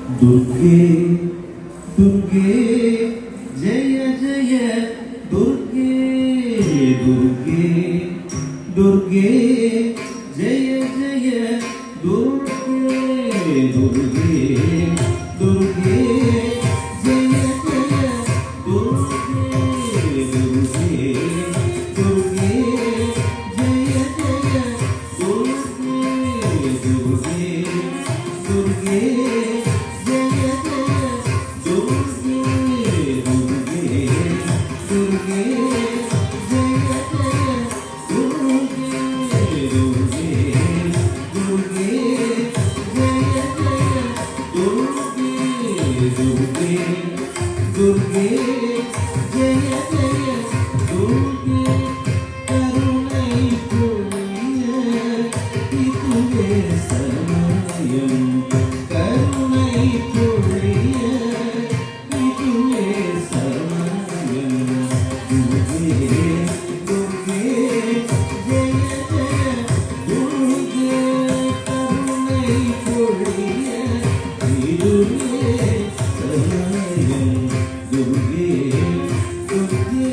दुर्गे दुर्गे जय जय दुर्गे दुर्गे दुर्गे जय जय दुर्गे दुर्गे दुर्गे जय जय दुर्गे दुर्गे दुर्गे जय जय दुर्गे दुर्गे दुर्गे दुर्गे जय जय दुर्गे करुणै पुण्य इतुवे समयं करुणै पुण्य इतुवे समयं दुर्गे दुर्गे जय जय दुर्गे करुणै पुण्य इतुवे समयं दुर्गे दुर्गे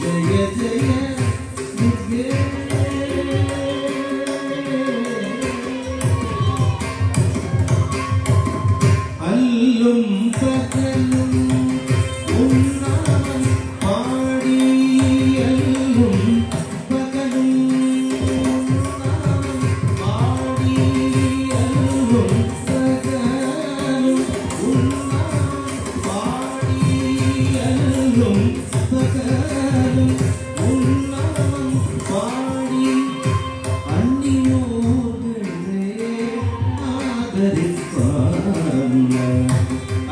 जय जय दुर्गे अल्लुम पगलुम उन्नाम पाड़ी अल्लुम पगलुम उन्नाम पाड़ी अल्लुम पगलुम उन्नाम அல்லும் பகலும் உன்னாமம் பாடி அந்நியோர்களே ஆதரிப்பாங்க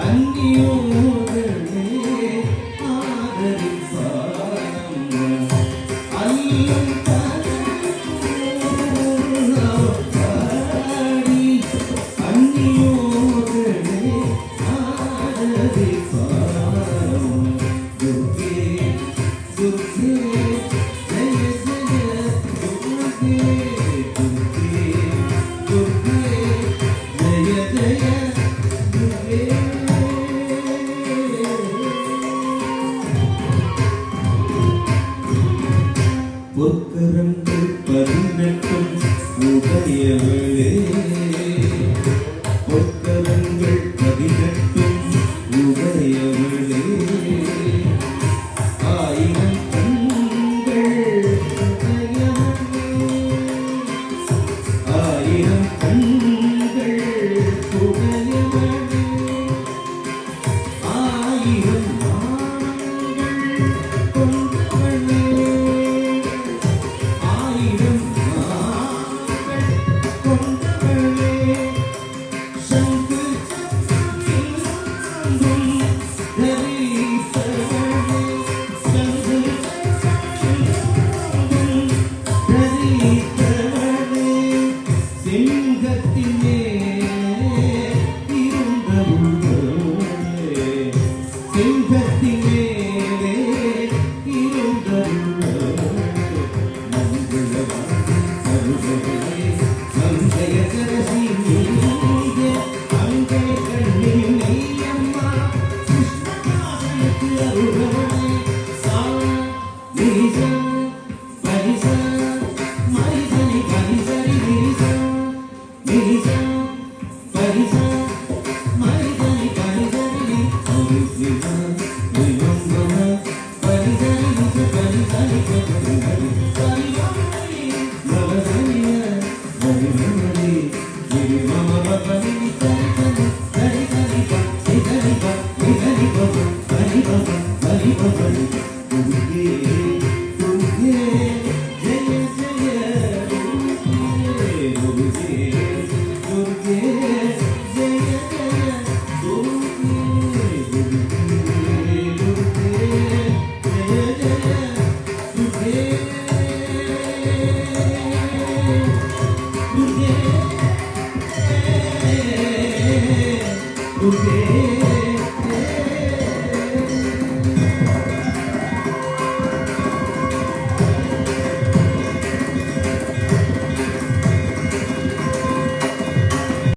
அந்நியோர்களே ஆதரிப்பாங்க அல்லும் பகலும் பாடி அந்நியோர்களே ஆதரிப்பாங்க பொற்கரங்கள் 18 உடையவளே பொற்கரங்கள் 18 உடையவளே ஆயிரம் கண்கள் உடையவளே ஆயிரம் கண்கள் உடையவளே ஆயிரம் நாமங்கள் கொண்டவளே ஆயிரம் நாமங்கள் கொண்டவளே சங்கு சக்கரம் தரித்தவளே சங்கு சக்கரம் தரித்தவளே சிங்கத்தின் மேலே இருந்தவளே சிங்கத்தின் மேலே இருந்தவளே மங்களவாதி கருணை மங்கையரசி நீயே அங்கே கண்ணில் நீயம்மா கிருஷ்ணகாசனுக்கு அருளவளே சா நீசா பரிசா மரிசனி பரிசரி நீசா நீசா பரிசா மரிசனி பரிசரி நீசா நீசா பரிசரி நீசா பரிசரி பரிசரி பரிசரி நவசனிய நவமணி கிரி மம பபனி பரிசரி பரிசரி பரிசரி பரிசரி பரி பப பரி பபனி துர்கே துர்கே ஜெய ஜெய துர்கே துர்கே துர்கே ஜெய ஜெய துர்கே துர்கே ஜெய ஜெய துர்கே दुर्गे दुर्गे